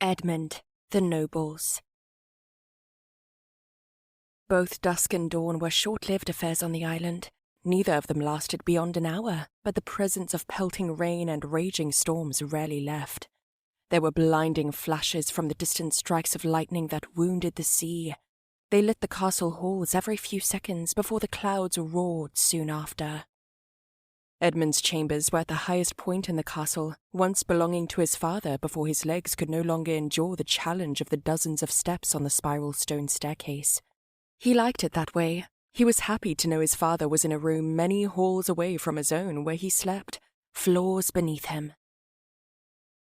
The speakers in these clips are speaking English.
Edmund, the Nobles. Both dusk and dawn were short-lived affairs on the island. Neither of them lasted beyond an hour, but the presence of pelting rain and raging storms rarely left. There were blinding flashes from the distant strikes of lightning that wounded the sea. They lit the castle halls every few seconds before the clouds roared soon after. Edmund's chambers were at the highest point in the castle, once belonging to his father before his legs could no longer endure the challenge of the dozens of steps on the spiral stone staircase. He liked it that way. He was happy to know his father was in a room many halls away from his own where he slept, floors beneath him.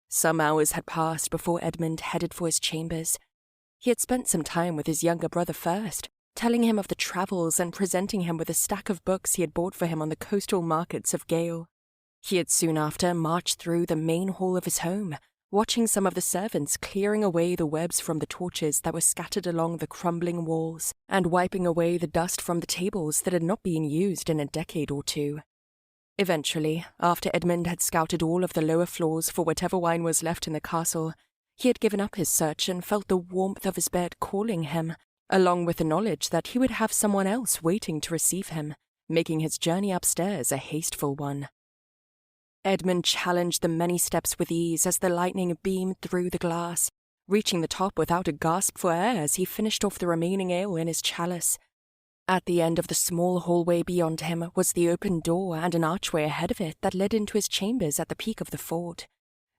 Some hours had passed before Edmund headed for his chambers. He had spent some time with his younger brother first, telling him of the travels and presenting him with a stack of books he had bought for him on the coastal markets of Gale. He had soon after marched through the main hall of his home, watching some of the servants clearing away the webs from the torches that were scattered along the crumbling walls, and wiping away the dust from the tables that had not been used in a decade or two. Eventually, after Edmund had scouted all of the lower floors for whatever wine was left in the castle, he had given up his search and felt the warmth of his bed calling him, along with the knowledge that he would have someone else waiting to receive him, making his journey upstairs a hasteful one. Edmund challenged the many steps with ease as the lightning beamed through the glass, reaching the top without a gasp for air as he finished off the remaining ale in his chalice. At the end of the small hallway beyond him was the open door and an archway ahead of it that led into his chambers at the peak of the fort.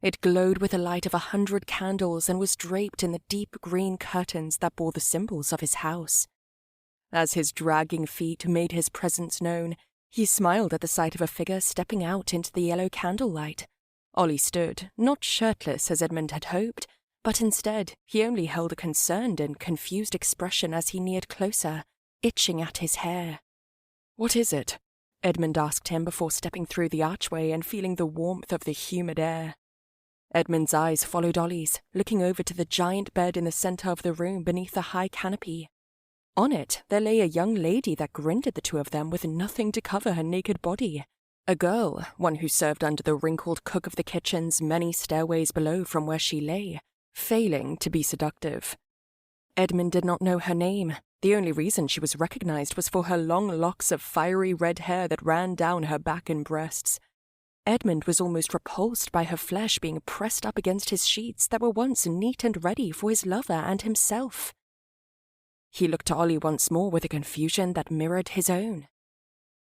It glowed with the light of 100 candles and was draped in the deep green curtains that bore the symbols of his house. As his dragging feet made his presence known, he smiled at the sight of a figure stepping out into the yellow candlelight. Ollie stood, not shirtless as Edmund had hoped, but instead he only held a concerned and confused expression as he neared closer, itching at his hair. "What is it?" Edmund asked him before stepping through the archway and feeling the warmth of the humid air. Edmund's eyes followed Ollie's, looking over to the giant bed in the center of the room beneath the high canopy. On it, there lay a young lady that grinned at the two of them with nothing to cover her naked body. A girl, one who served under the wrinkled cook of the kitchen's many stairways below from where she lay, failing to be seductive. Edmund did not know her name. The only reason she was recognized was for her long locks of fiery red hair that ran down her back and breasts. Edmund was almost repulsed by her flesh being pressed up against his sheets that were once neat and ready for his lover and himself. He looked to Ollie once more with a confusion that mirrored his own.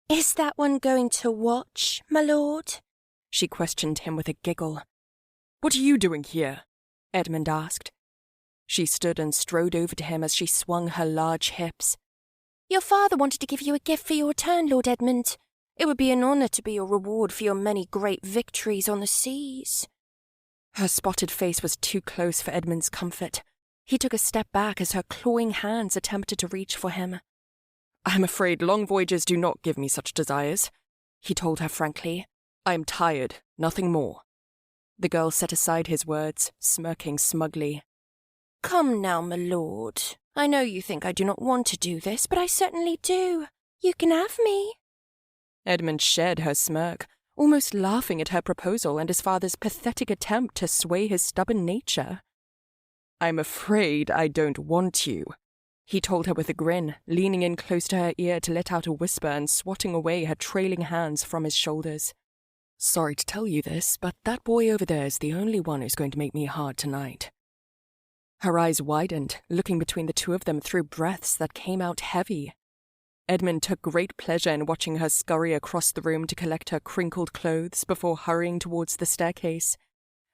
"Is that one going to watch, my lord?" She questioned him with a giggle. "What are you doing here?" Edmund asked. She stood and strode over to him as she swung her large hips. "Your father wanted to give you a gift for your return, Lord Edmund. It would be an honour to be your reward for your many great victories on the seas." Her spotted face was too close for Edmund's comfort. He took a step back as her clawing hands attempted to reach for him. "I'm afraid long voyages do not give me such desires," he told her frankly. "I am tired, nothing more." The girl set aside his words, smirking smugly. "Come now, my lord. I know you think I do not want to do this, but I certainly do. You can have me." Edmund shared her smirk, almost laughing at her proposal and his father's pathetic attempt to sway his stubborn nature. "I'm afraid I don't want you," he told her with a grin, leaning in close to her ear to let out a whisper and swatting away her trailing hands from his shoulders. "Sorry to tell you this, but that boy over there is the only one who's going to make me hard tonight." Her eyes widened, looking between the two of them through breaths that came out heavy. Edmund took great pleasure in watching her scurry across the room to collect her crinkled clothes before hurrying towards the staircase.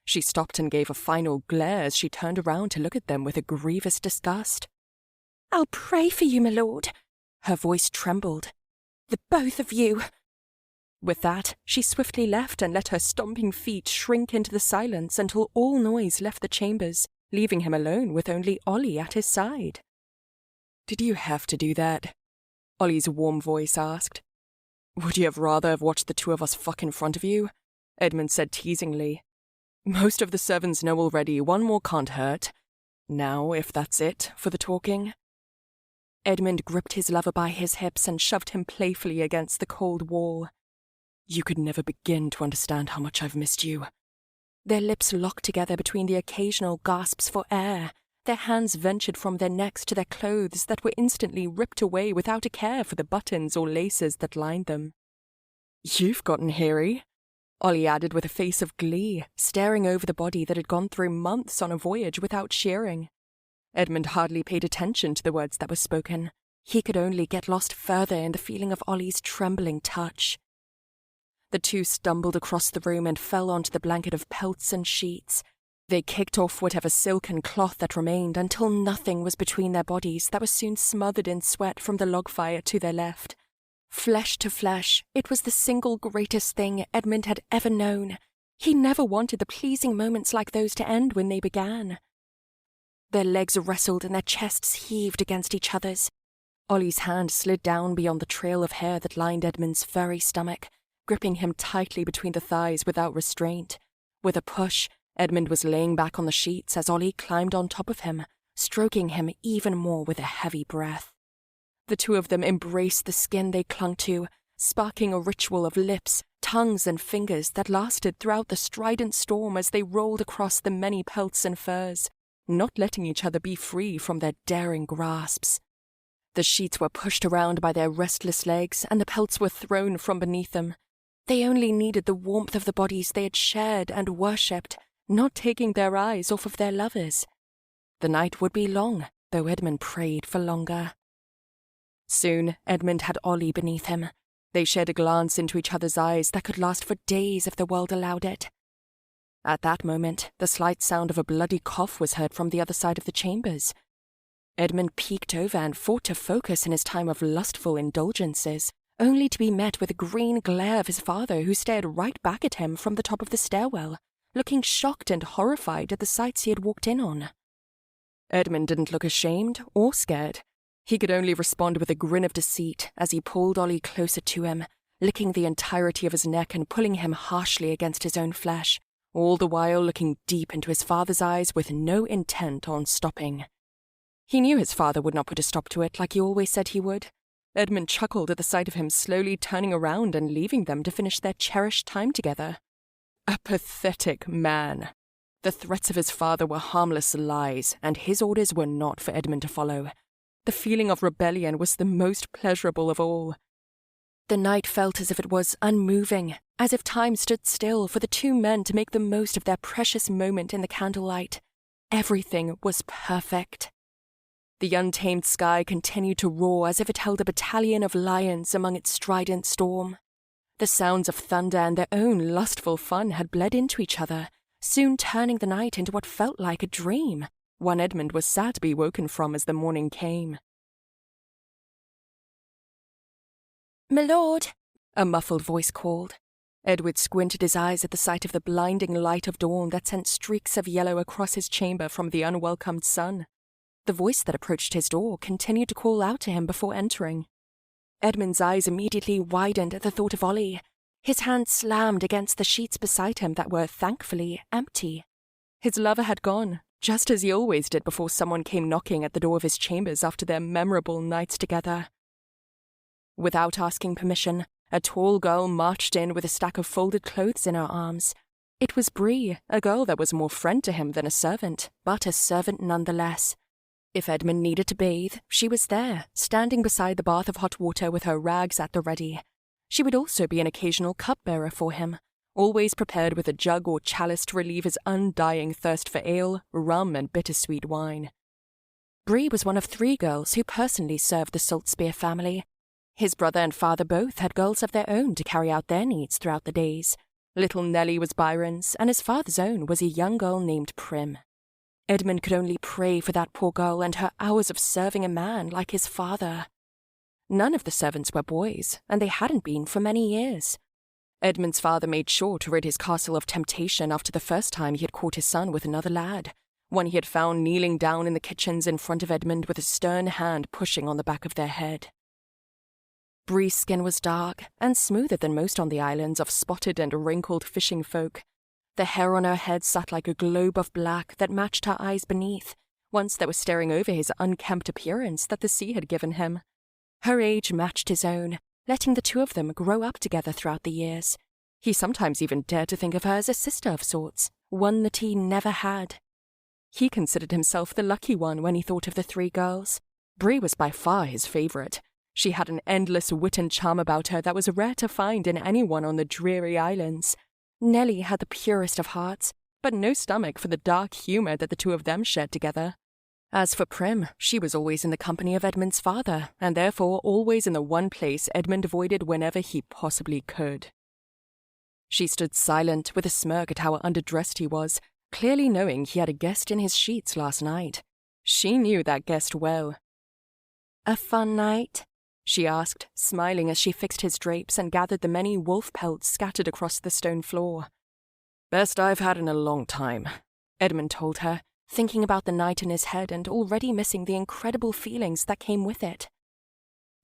She stopped and gave a final glare as she turned around to look at them with a grievous disgust. "I'll pray for you, my lord." Her voice trembled. "The both of you." With that, she swiftly left and let her stomping feet shrink into the silence until all noise left the chambers, leaving him alone with only Ollie at his side. "Did you have to do that?" Ollie's warm voice asked. "Would you have rather have watched the two of us fuck in front of you?" Edmund said teasingly. "Most of the servants know already, one more can't hurt. Now, if that's it for the talking." Edmund gripped his lover by his hips and shoved him playfully against the cold wall. "You could never begin to understand how much I've missed you." Their lips locked together between the occasional gasps for air. Their hands ventured from their necks to their clothes that were instantly ripped away without a care for the buttons or laces that lined them. "You've gotten hairy," Ollie added with a face of glee, staring over the body that had gone through months on a voyage without shearing. Edmund hardly paid attention to the words that were spoken. He could only get lost further in the feeling of Ollie's trembling touch. The two stumbled across the room and fell onto the blanket of pelts and sheets. They kicked off whatever silk and cloth that remained until nothing was between their bodies that was soon smothered in sweat from the log fire to their left. Flesh to flesh, it was the single greatest thing Edmund had ever known. He never wanted the pleasing moments like those to end when they began. Their legs wrestled and their chests heaved against each other's. Ollie's hand slid down beyond the trail of hair that lined Edmund's furry stomach, gripping him tightly between the thighs without restraint. With a push, Edmund was laying back on the sheets as Ollie climbed on top of him, stroking him even more with a heavy breath. The two of them embraced the skin they clung to, sparking a ritual of lips, tongues, and fingers that lasted throughout the strident storm as they rolled across the many pelts and furs, not letting each other be free from their daring grasps. The sheets were pushed around by their restless legs, and the pelts were thrown from beneath them. They only needed the warmth of the bodies they had shared and worshipped, not taking their eyes off of their lovers. The night would be long, though Edmund prayed for longer. Soon, Edmund had Ollie beneath him. They shared a glance into each other's eyes that could last for days if the world allowed it. At that moment, the slight sound of a bloody cough was heard from the other side of the chambers. Edmund peeked over and fought to focus in his time of lustful indulgences, only to be met with a green glare of his father who stared right back at him from the top of the stairwell, looking shocked and horrified at the sights he had walked in on. Edmund didn't look ashamed or scared. He could only respond with a grin of deceit as he pulled Ollie closer to him, licking the entirety of his neck and pulling him harshly against his own flesh, all the while looking deep into his father's eyes with no intent on stopping. He knew his father would not put a stop to it like he always said he would. Edmund chuckled at the sight of him slowly turning around and leaving them to finish their cherished time together. A pathetic man. The threats of his father were harmless lies, and his orders were not for Edmund to follow. The feeling of rebellion was the most pleasurable of all. The night felt as if it was unmoving, as if time stood still for the two men to make the most of their precious moment in the candlelight. Everything was perfect. The untamed sky continued to roar as if it held a battalion of lions among its strident storm. The sounds of thunder and their own lustful fun had bled into each other, soon turning the night into what felt like a dream, one Edmund was sad to be woken from as the morning came. "My lord," a muffled voice called. Edward squinted his eyes at the sight of the blinding light of dawn that sent streaks of yellow across his chamber from the unwelcomed sun. The voice that approached his door continued to call out to him before entering. Edmund's eyes immediately widened at the thought of Ollie. His hand slammed against the sheets beside him that were, thankfully, empty. His lover had gone, just as he always did before someone came knocking at the door of his chambers after their memorable nights together. Without asking permission, a tall girl marched in with a stack of folded clothes in her arms. It was Bree, a girl that was more friend to him than a servant, but a servant nonetheless. If Edmund needed to bathe, she was there, standing beside the bath of hot water with her rags at the ready. She would also be an occasional cupbearer for him, always prepared with a jug or chalice to relieve his undying thirst for ale, rum, and bittersweet wine. Bree was one of 3 girls who personally served the Saltspear family. His brother and father both had girls of their own to carry out their needs throughout the days. Little Nellie was Byron's, and his father's own was a young girl named Prim. Edmund could only pray for that poor girl and her hours of serving a man like his father. None of the servants were boys, and they hadn't been for many years. Edmund's father made sure to rid his castle of temptation after the first time he had caught his son with another lad, one he had found kneeling down in the kitchens in front of Edmund with a stern hand pushing on the back of their head. Bree's skin was dark and smoother than most on the islands of spotted and wrinkled fishing folk. The hair on her head sat like a globe of black that matched her eyes beneath, once that was staring over his unkempt appearance that the sea had given him. Her age matched his own, letting the two of them grow up together throughout the years. He sometimes even dared to think of her as a sister of sorts, one that he never had. He considered himself the lucky one when he thought of the 3 girls. Bree was by far his favourite. She had an endless wit and charm about her that was rare to find in anyone on the dreary islands. Nellie had the purest of hearts, but no stomach for the dark humour that the 2 of them shared together. As for Prim, she was always in the company of Edmund's father, and therefore always in the one place Edmund avoided whenever he possibly could. She stood silent with a smirk at how underdressed he was, clearly knowing he had a guest in his sheets last night. She knew that guest well. "A fun night?" she asked, smiling as she fixed his drapes and gathered the many wolf pelts scattered across the stone floor. "Best I've had in a long time," Edmund told her, thinking about the night in his head and already missing the incredible feelings that came with it.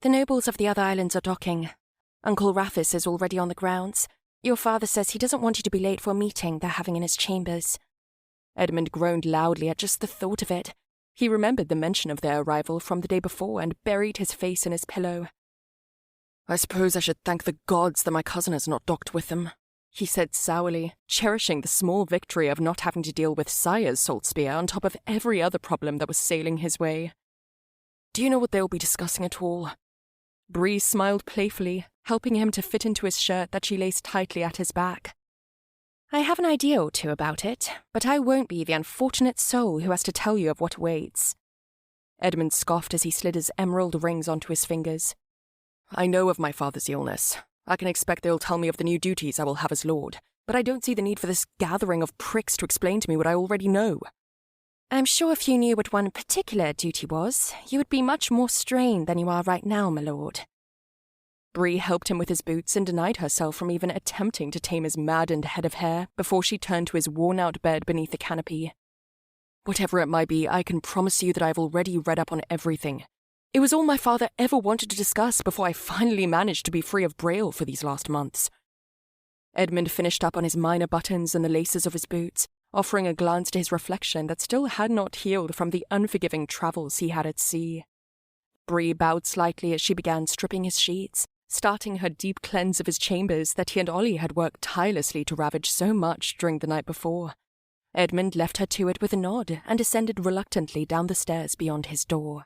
"The nobles of the other islands are docking. Uncle Raffis is already on the grounds. Your father says he doesn't want you to be late for a meeting they're having in his chambers." Edmund groaned loudly at just the thought of it. He remembered the mention of their arrival from the day before and buried his face in his pillow. "I suppose I should thank the gods that my cousin has not docked with them," he said sourly, cherishing the small victory of not having to deal with Sire's salt spear on top of every other problem that was sailing his way. "Do you know what they'll be discussing at all?" Bree smiled playfully, helping him to fit into his shirt that she laced tightly at his back. "I have an idea or two about it, but I won't be the unfortunate soul who has to tell you of what awaits." Edmund scoffed as he slid his emerald rings onto his fingers. "I know of my father's illness. I can expect they'll tell me of the new duties I will have as lord, but I don't see the need for this gathering of pricks to explain to me what I already know." "I'm sure if you knew what one particular duty was, you would be much more strained than you are right now, my lord." Bree helped him with his boots and denied herself from even attempting to tame his maddened head of hair before she turned to his worn-out bed beneath the canopy. "Whatever it might be, I can promise you that I've already read up on everything. It was all my father ever wanted to discuss before I finally managed to be free of Braille for these last months." Edmund finished up on his minor buttons and the laces of his boots, offering a glance to his reflection that still had not healed from the unforgiving travels he had at sea. Bree bowed slightly as she began stripping his sheets, starting her deep cleanse of his chambers that he and Ollie had worked tirelessly to ravage so much during the night before. Edmund left her to it with a nod and descended reluctantly down the stairs beyond his door.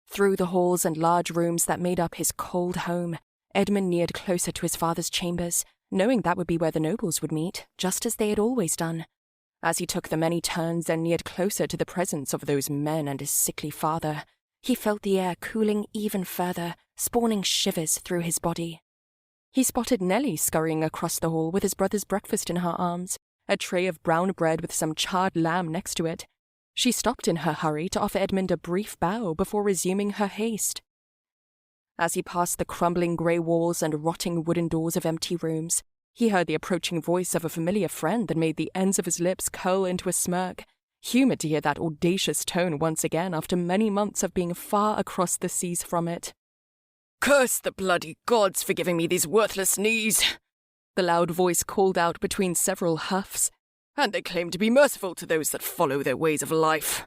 Through the halls and large rooms that made up his cold home, Edmund neared closer to his father's chambers, knowing that would be where the nobles would meet, just as they had always done. As he took the many turns and neared closer to the presence of those men and his sickly father, he felt the air cooling even further, spawning shivers through his body. He spotted Nellie scurrying across the hall with his brother's breakfast in her arms, a tray of brown bread with some charred lamb next to it. She stopped in her hurry to offer Edmund a brief bow before resuming her haste. As he passed the crumbling grey walls and rotting wooden doors of empty rooms, he heard the approaching voice of a familiar friend that made the ends of his lips curl into a smirk, humoured to hear that audacious tone once again after many months of being far across the seas from it. "Curse the bloody gods for giving me these worthless knees," the loud voice called out between several huffs. "And they claim to be merciful to those that follow their ways of life."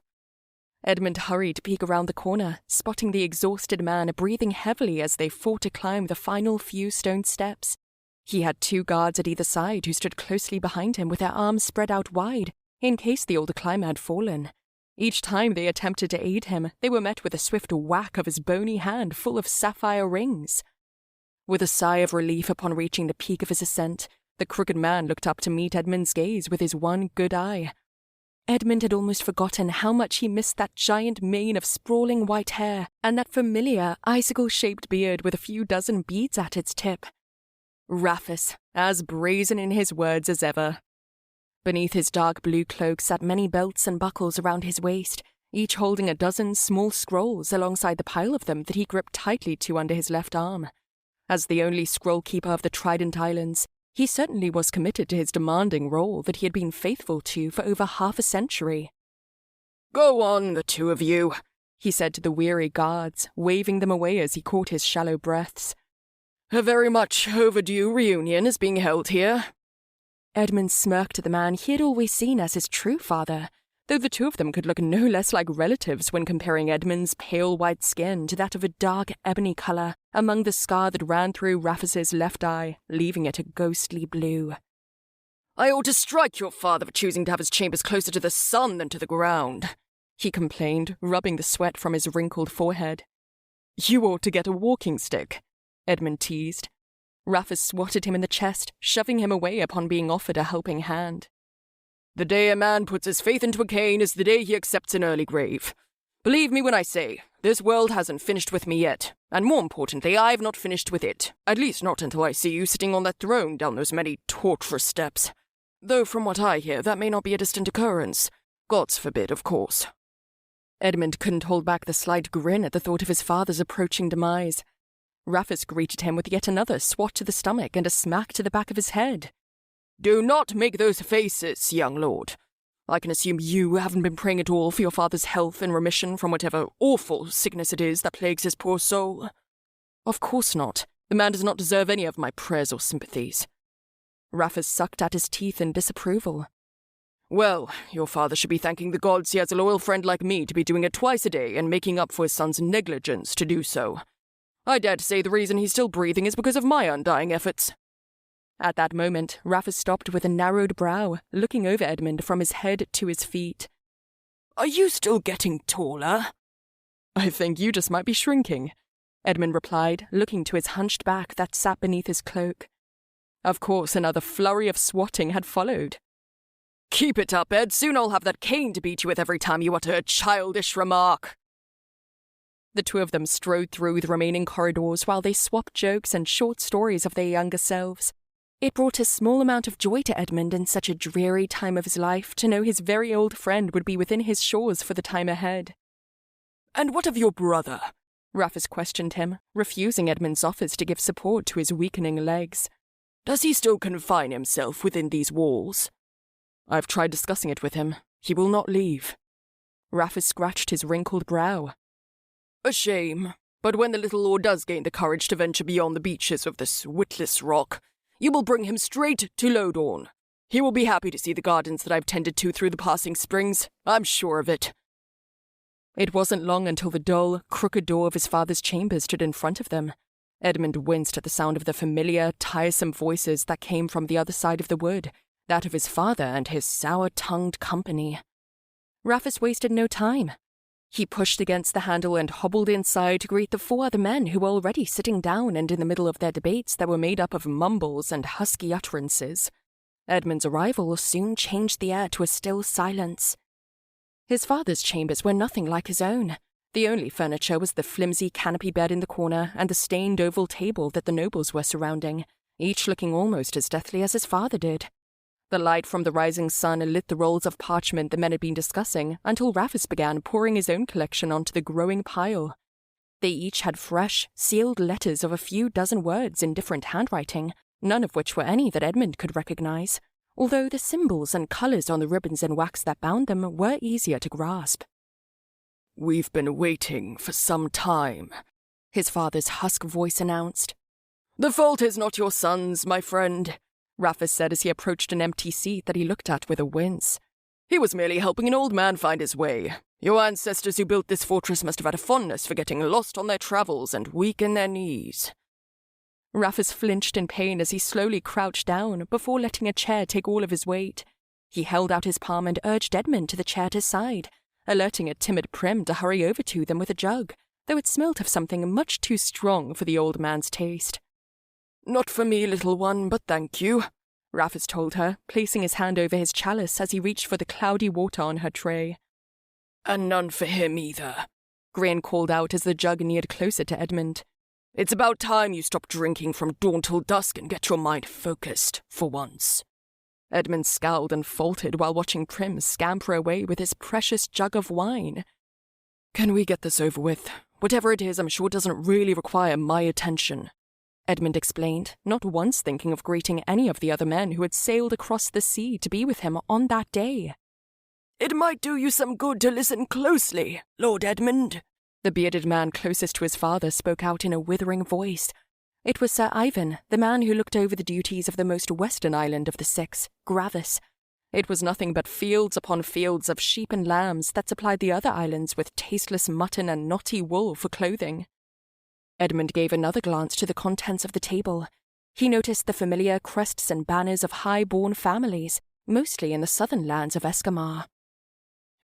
Edmund hurried to peek around the corner, spotting the exhausted man breathing heavily as they fought to climb the final few stone steps. He had 2 guards at either side who stood closely behind him with their arms spread out wide, in case the older climber had fallen. Each time they attempted to aid him, they were met with a swift whack of his bony hand full of sapphire rings. With a sigh of relief upon reaching the peak of his ascent, the crooked man looked up to meet Edmund's gaze with his one good eye. Edmund had almost forgotten how much he missed that giant mane of sprawling white hair and that familiar icicle-shaped beard with a few dozen beads at its tip. Raffis, as brazen in his words as ever. Beneath his dark blue cloak sat many belts and buckles around his waist, each holding a dozen small scrolls alongside the pile of them that he gripped tightly to under his left arm. As the only scroll-keeper of the Trident Islands, he certainly was committed to his demanding role that he had been faithful to for over half a century. "Go on, the 2 of you," he said to the weary guards, waving them away as he caught his shallow breaths. "A very much overdue reunion is being held here." Edmund smirked at the man he had always seen as his true father, though the 2 of them could look no less like relatives when comparing Edmund's pale white skin to that of a dark ebony colour among the scar that ran through Raffis's left eye, leaving it a ghostly blue. I ought to strike your father for choosing to have his chambers closer to the sun than to the ground, he complained, rubbing the sweat from his wrinkled forehead. You ought to get a walking stick, Edmund teased. Raffus swatted him in the chest, shoving him away upon being offered a helping hand. The day a man puts his faith into a cane is the day he accepts an early grave. Believe me when I say, this world hasn't finished with me yet, and more importantly, I've not finished with it, at least not until I see you sitting on that throne down those many torturous steps. Though from what I hear, that may not be a distant occurrence. Gods forbid, of course. Edmund couldn't hold back the slight grin at the thought of his father's approaching demise. Raffus greeted him with yet another swat to the stomach and a smack to the back of his head. Do not make those faces, young lord. I can assume you haven't been praying at all for your father's health and remission from whatever awful sickness it is that plagues his poor soul. Of course not. The man does not deserve any of my prayers or sympathies. Raffus sucked at his teeth in disapproval. Well, your father should be thanking the gods he has a loyal friend like me to be doing it twice a day and making up for his son's negligence to do so. I dare to say the reason he's still breathing is because of my undying efforts. At that moment, Raffus stopped with a narrowed brow, looking over Edmund from his head to his feet. Are you still getting taller? I think you just might be shrinking, Edmund replied, looking to his hunched back that sat beneath his cloak. Of course, another flurry of swatting had followed. Keep it up, Ed. Soon I'll have that cane to beat you with every time you utter a childish remark. The two of them strode through the remaining corridors while they swapped jokes and short stories of their younger selves. It brought a small amount of joy to Edmund in such a dreary time of his life to know his very old friend would be within his shores for the time ahead. And what of your brother? Raffus questioned him, refusing Edmund's offers to give support to his weakening legs. Does he still confine himself within these walls? I've tried discussing it with him. He will not leave. Raffus scratched his wrinkled brow. A shame, but when the little lord does gain the courage to venture beyond the beaches of this witless rock, you will bring him straight to Lodorn. He will be happy to see the gardens that I've tended to through the passing springs. I'm sure of it. It wasn't long until the dull, crooked door of his father's chamber stood in front of them. Edmund winced at the sound of the familiar, tiresome voices that came from the other side of the wood, that of his father and his sour-tongued company. Raffus wasted no time. He pushed against the handle and hobbled inside to greet the four other men who were already sitting down and in the middle of their debates that were made up of mumbles and husky utterances. Edmund's arrival soon changed the air to a still silence. His father's chambers were nothing like his own. The only furniture was the flimsy canopy bed in the corner and the stained oval table that the nobles were surrounding, each looking almost as deathly as his father did. The light from the rising sun lit the rolls of parchment the men had been discussing until Raffus began pouring his own collection onto the growing pile. They each had fresh, sealed letters of a few dozen words in different handwriting, none of which were any that Edmund could recognize, although the symbols and colours on the ribbons and wax that bound them were easier to grasp. We've been waiting for some time, his father's husk voice announced. The fault is not your son's, my friend, Raffus said as he approached an empty seat that he looked at with a wince. He was merely helping an old man find his way. Your ancestors who built this fortress must have had a fondness for getting lost on their travels and weak in their knees. Raffus flinched in pain as he slowly crouched down before letting a chair take all of his weight. He held out his palm and urged Edmund to the chair at his side, alerting a timid Prim to hurry over to them with a jug, though it smelt of something much too strong for the old man's taste. Not for me, little one, but thank you, Raffus told her, placing his hand over his chalice as he reached for the cloudy water on her tray. And none for him either, Grain called out as the jug neared closer to Edmund. It's about time you stop drinking from dawn till dusk and get your mind focused, for once. Edmund scowled and faltered while watching Prim scamper away with his precious jug of wine. Can we get this over with? Whatever it is, I'm sure doesn't really require my attention, Edmund explained, not once thinking of greeting any of the other men who had sailed across the sea to be with him on that day. It might do you some good to listen closely, Lord Edmund. The bearded man closest to his father spoke out in a withering voice. It was Sir Ivan, the man who looked over the duties of the most western island of the six, Gravis. It was nothing but fields upon fields of sheep and lambs that supplied the other islands with tasteless mutton and knotty wool for clothing. Edmund gave another glance to the contents of the table. He noticed the familiar crests and banners of high-born families, mostly in the southern lands of Eskamar.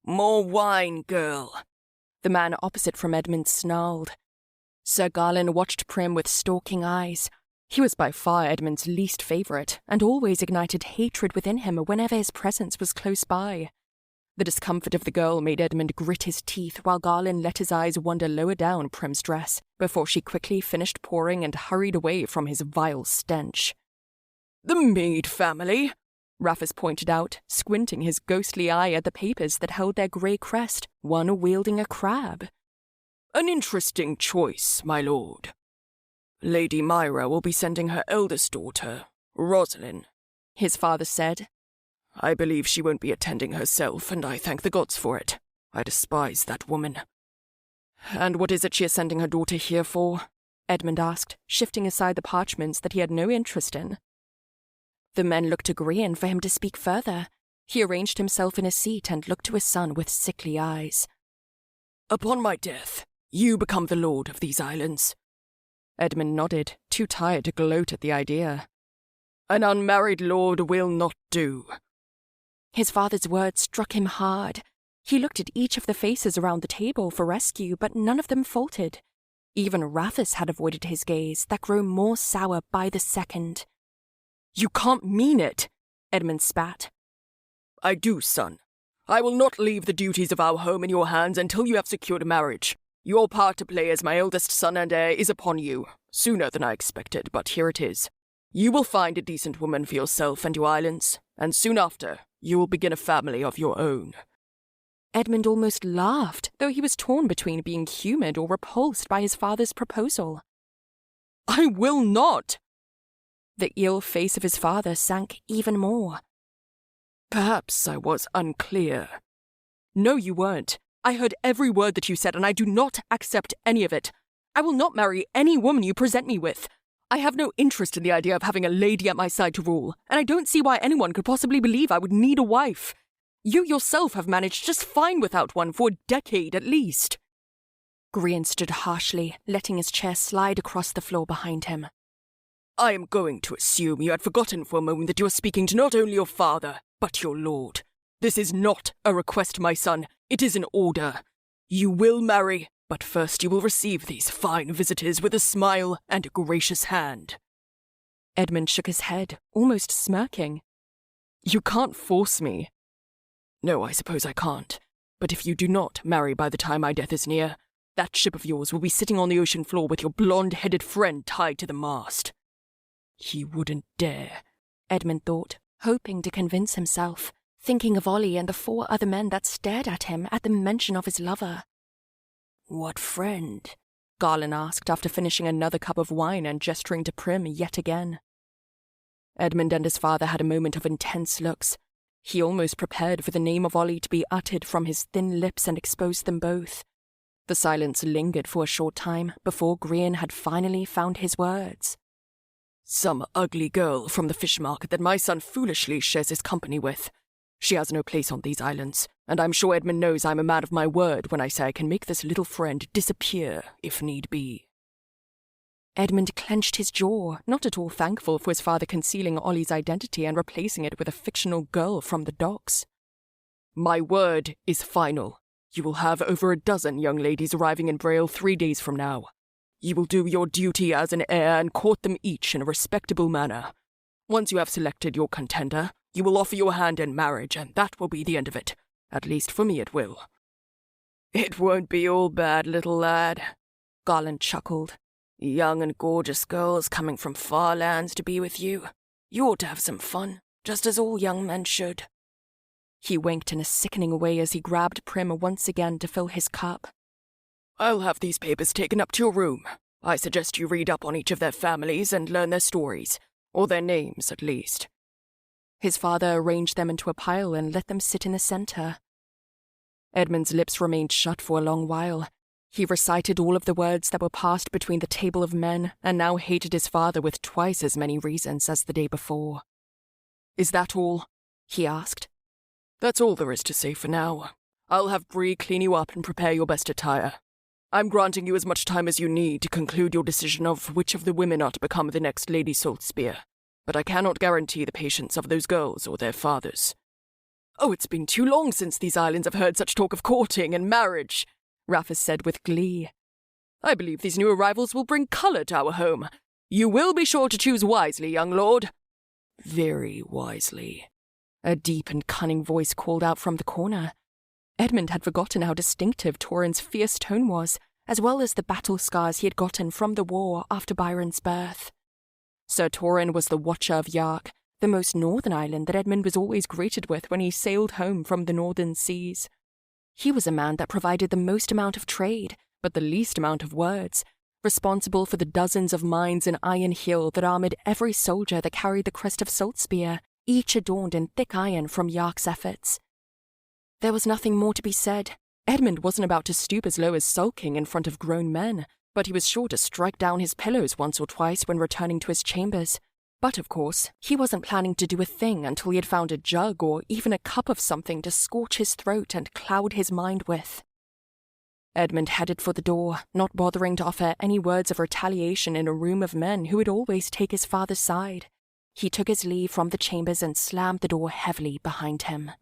"More wine, girl," the man opposite from Edmund snarled. Sir Garland watched Prim with stalking eyes. He was by far Edmund's least favourite, and always ignited hatred within him whenever his presence was close by. The discomfort of the girl made Edmund grit his teeth while Garland let his eyes wander lower down Prim's dress before she quickly finished pouring and hurried away from his vile stench. "The Mead family?" Raffus pointed out, squinting his ghostly eye at the papers that held their grey crest, one wielding a crab. "An interesting choice, my lord. Lady Myra will be sending her eldest daughter, Rosalind," his father said. "I believe she won't be attending herself, and I thank the gods for it. I despise that woman." "And what is it she is sending her daughter here for?" Edmund asked, shifting aside the parchments that he had no interest in. The men looked agreeing for him to speak further. He arranged himself in his seat and looked to his son with sickly eyes. "Upon my death, you become the lord of these islands." Edmund nodded, too tired to gloat at the idea. "An unmarried lord will not do." His father's words struck him hard. He looked at each of the faces around the table for rescue, but none of them faltered. Even Raffus had avoided his gaze, that grew more sour by the second. "You can't mean it," Edmund spat. "I do, son. I will not leave the duties of our home in your hands until you have secured a marriage. Your part to play as my eldest son and heir is upon you, sooner than I expected, but here it is. You will find a decent woman for yourself and your islands, and soon after, you will begin a family of your own." Edmund almost laughed, though he was torn between being humoured or repulsed by his father's proposal. "I will not!" The ill face of his father sank even more. "Perhaps I was unclear." "No, you weren't. I heard every word that you said, and I do not accept any of it. I will not marry any woman you present me with. I have no interest in the idea of having a lady at my side to rule, and I don't see why anyone could possibly believe I would need a wife. You yourself have managed just fine without one for a decade at least." Grian stood harshly, letting his chair slide across the floor behind him. "I am going to assume you had forgotten for a moment that you are speaking to not only your father, but your lord. This is not a request, my son. It is an order. You will marry, but first you will receive these fine visitors with a smile and a gracious hand." Edmund shook his head, almost smirking. "You can't force me." "No, I suppose I can't. But if you do not marry by the time my death is near, that ship of yours will be sitting on the ocean floor with your blonde-headed friend tied to the mast." He wouldn't dare, Edmund thought, hoping to convince himself, thinking of Ollie and the 4 other men that stared at him at the mention of his lover. "What friend?" Garland asked after finishing another cup of wine and gesturing to Prim yet again. Edmund and his father had a moment of intense looks. He almost prepared for the name of Ollie to be uttered from his thin lips and exposed them both. The silence lingered for a short time before Grian had finally found his words. "Some ugly girl from the fish market that my son foolishly shares his company with. She has no place on these islands, and I'm sure Edmund knows I'm a man of my word when I say I can make this little friend disappear if need be." Edmund clenched his jaw, not at all thankful for his father concealing Ollie's identity and replacing it with a fictional girl from the docks. "My word is final. You will have over a dozen young ladies arriving in Braille 3 days from now. You will do your duty as an heir and court them each in a respectable manner. Once you have selected your contender, you will offer your hand in marriage, and that will be the end of it. At least for me it will." "It won't be all bad, little lad," Garland chuckled. "Young and gorgeous girls coming from far lands to be with you. You ought to have some fun, just as all young men should." He winked in a sickening way as he grabbed Prim once again to fill his cup. "I'll have these papers taken up to your room. I suggest you read up on each of their families and learn their stories, or their names at least." His father arranged them into a pile and let them sit in the center. Edmund's lips remained shut for a long while. He recited all of the words that were passed between the table of men and now hated his father with twice as many reasons as the day before. "Is that all?" he asked. "That's all there is to say for now. I'll have Bree clean you up and prepare your best attire. I'm granting you as much time as you need to conclude your decision of which of the women are to become the next Lady Saltspear, but I cannot guarantee the patience of those girls or their fathers. Oh, it's been too long since these islands have heard such talk of courting and marriage, Raffus said with glee. I believe these new arrivals will bring colour to our home. You will be sure to choose wisely, young lord. Very wisely, a deep and cunning voice called out from the corner. Edmund had forgotten how distinctive Torrin's fierce tone was, as well as the battle scars he had gotten from the war after Byron's birth. Sir Torrin was the Watcher of Yark, the most northern island that Edmund was always greeted with when he sailed home from the northern seas. He was a man that provided the most amount of trade, but the least amount of words, responsible for the dozens of mines in Iron Hill that armoured every soldier that carried the crest of Saltspear, each adorned in thick iron from Yark's efforts. There was nothing more to be said. Edmund wasn't about to stoop as low as sulking in front of grown men, but he was sure to strike down his pillows once or twice when returning to his chambers. But, of course, he wasn't planning to do a thing until he had found a jug or even a cup of something to scorch his throat and cloud his mind with. Edmund headed for the door, not bothering to offer any words of retaliation in a room of men who would always take his father's side. He took his leave from the chambers and slammed the door heavily behind him.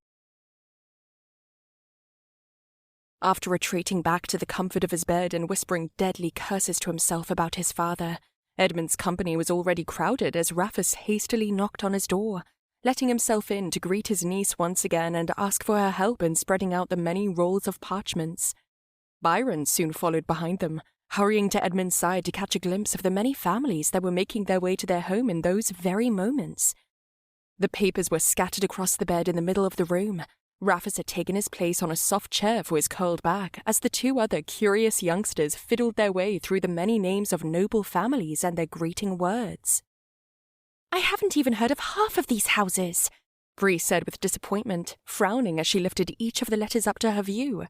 After retreating back to the comfort of his bed and whispering deadly curses to himself about his father, Edmund's company was already crowded as Raffus hastily knocked on his door, letting himself in to greet his niece once again and ask for her help in spreading out the many rolls of parchments. Byron soon followed behind them, hurrying to Edmund's side to catch a glimpse of the many families that were making their way to their home in those very moments. The papers were scattered across the bed in the middle of the room. Raffus had taken his place on a soft chair for his curled back as the two other curious youngsters fiddled their way through the many names of noble families and their greeting words. "I haven't even heard of half of these houses," Bree said with disappointment, frowning as she lifted each of the letters up to her view.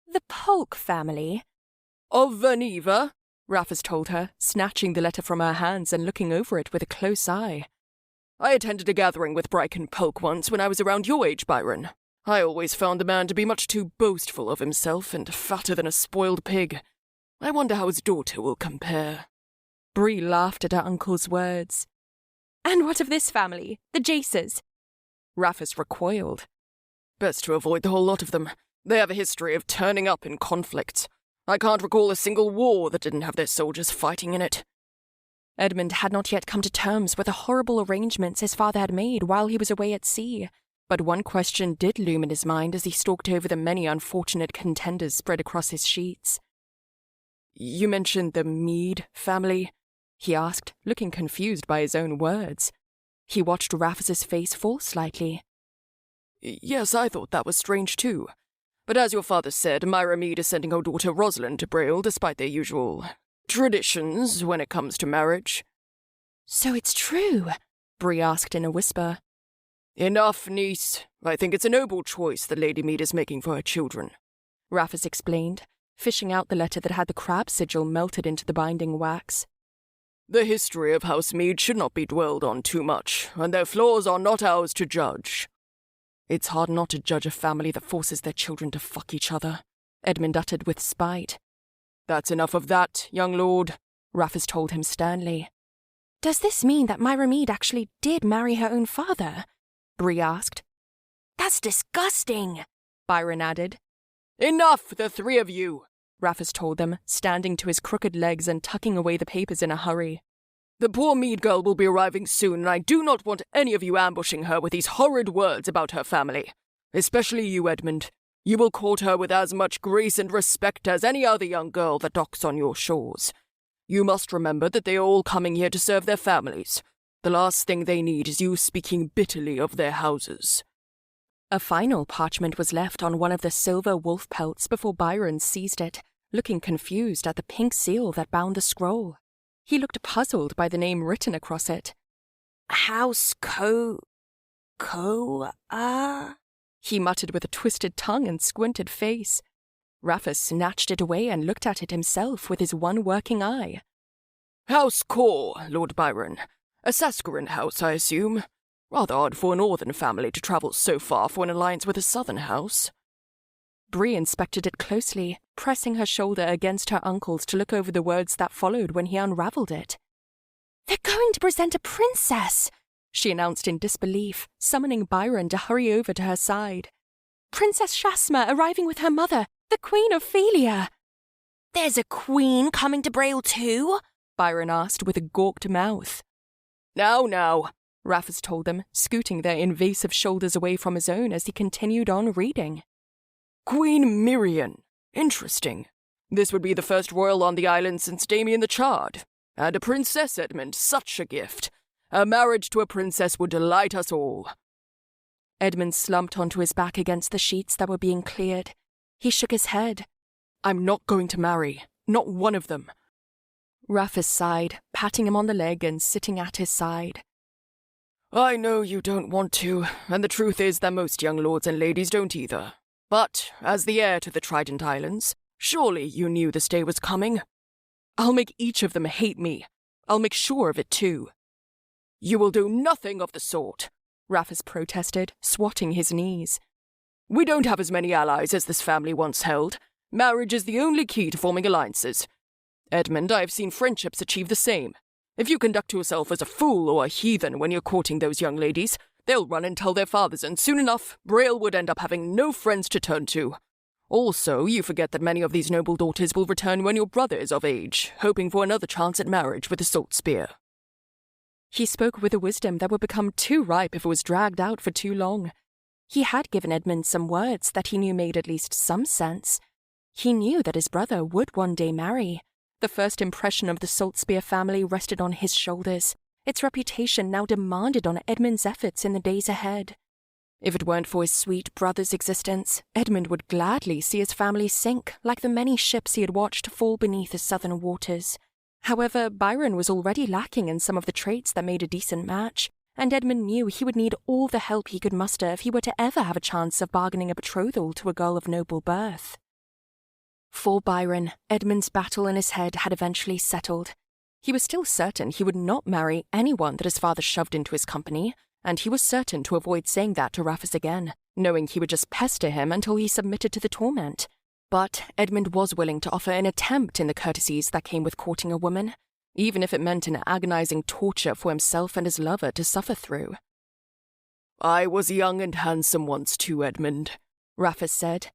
"The Polk family." "Of Verneva," Raffus told her, snatching the letter from her hands and looking over it with a close eye. "I attended a gathering with Bryken Polk once when I was around your age, Byron. I always found the man to be much too boastful of himself and fatter than a spoiled pig. I wonder how his daughter will compare." Bree laughed at her uncle's words. "And what of this family, the Jaces?" Raffus recoiled. "Best to avoid the whole lot of them. They have a history of turning up in conflicts. I can't recall a single war that didn't have their soldiers fighting in it." Edmund had not yet come to terms with the horrible arrangements his father had made while he was away at sea, but one question did loom in his mind as he stalked over the many unfortunate contenders spread across his sheets. "You mentioned the Meade family?" he asked, looking confused by his own words. He watched Raffus's face fall slightly. "Yes, I thought that was strange too. But as your father said, Myra Meade is sending her daughter Rosalind to Braille despite their usual traditions when it comes to marriage." "So it's true?" Bree asked in a whisper. "Enough, niece. I think it's a noble choice that Lady Meade is making for her children," Raffus explained, fishing out the letter that had the crab sigil melted into the binding wax. "The history of House Meade should not be dwelled on too much, and their flaws are not ours to judge." "It's hard not to judge a family that forces their children to fuck each other," Edmund uttered with spite. "That's enough of that, young lord," Raffus told him sternly. "Does this mean that Myra Meade actually did marry her own father?" Bree asked. "That's disgusting," Byron added. "Enough, the three of you," Raffus told them, standing to his crooked legs and tucking away the papers in a hurry. "The poor Meade girl will be arriving soon, and I do not want any of you ambushing her with these horrid words about her family. Especially you, Edmund. You will court her with as much grace and respect as any other young girl that docks on your shores. You must remember that they are all coming here to serve their families. The last thing they need is you speaking bitterly of their houses." A final parchment was left on one of the silver wolf pelts before Byron seized it, looking confused at the pink seal that bound the scroll. He looked puzzled by the name written across it. "House he muttered with a twisted tongue and squinted face. Raffus snatched it away and looked at it himself with his one working eye. "House Core, Lord Byron. A Saskaran house, I assume. Rather odd for a northern family to travel so far for an alliance with a southern house." Bree inspected it closely, pressing her shoulder against her uncle's to look over the words that followed when he unravelled it. "They're going to present a princess," she announced in disbelief, summoning Byron to hurry over to her side. "Princess Shasma arriving with her mother, the Queen of Ophelia." "There's a queen coming to Braille too?" Byron asked with a gawked mouth. Now, Raffles told them, scooting their invasive shoulders away from his own as he continued on reading. Queen Miriam. Interesting. This would be the first royal on the island since Damien the Charred. And a princess, Edmund, such a gift. A marriage to a princess would delight us all. Edmund slumped onto his back against the sheets that were being cleared. He shook his head. I'm not going to marry. Not one of them. Raffles sighed, patting him on the leg and sitting at his side. I know you don't want to, and the truth is that most young lords and ladies don't either. But, as the heir to the Trident Islands, surely you knew this day was coming. I'll make each of them hate me. I'll make sure of it too. You will do nothing of the sort, Raffles protested, swatting his knees. We don't have as many allies as this family once held. Marriage is the only key to forming alliances. Edmund, I have seen friendships achieve the same. If you conduct yourself as a fool or a heathen when you're courting those young ladies, they'll run and tell their fathers, and soon enough, Braille would end up having no friends to turn to. Also, you forget that many of these noble daughters will return when your brother is of age, hoping for another chance at marriage with a salt spear. He spoke with a wisdom that would become too ripe if it was dragged out for too long. He had given Edmund some words that he knew made at least some sense. He knew that his brother would one day marry. The first impression of the Salt Spear family rested on his shoulders. Its reputation now demanded on Edmund's efforts in the days ahead. If it weren't for his sweet brother's existence, Edmund would gladly see his family sink like the many ships he had watched fall beneath his southern waters. However, Byron was already lacking in some of the traits that made a decent match, and Edmund knew he would need all the help he could muster if he were to ever have a chance of bargaining a betrothal to a girl of noble birth. For Byron, Edmund's battle in his head had eventually settled. He was still certain he would not marry anyone that his father shoved into his company, and he was certain to avoid saying that to Raffles again, knowing he would just pester him until he submitted to the torment. But Edmund was willing to offer an attempt in the courtesies that came with courting a woman, even if it meant an agonizing torture for himself and his lover to suffer through. I was young and handsome once too, Edmund, Raffles said.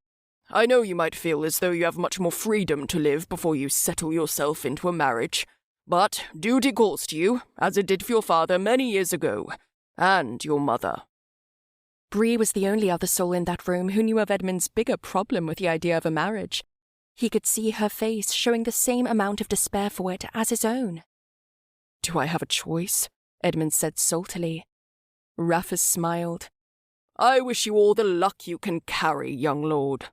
I know you might feel as though you have much more freedom to live before you settle yourself into a marriage, but duty calls to you, as it did for your father many years ago, and your mother. Bree was the only other soul in that room who knew of Edmund's bigger problem with the idea of a marriage. He could see her face showing the same amount of despair for it as his own. Do I have a choice? Edmund said saltily. Raffles smiled. I wish you all the luck you can carry, young lord.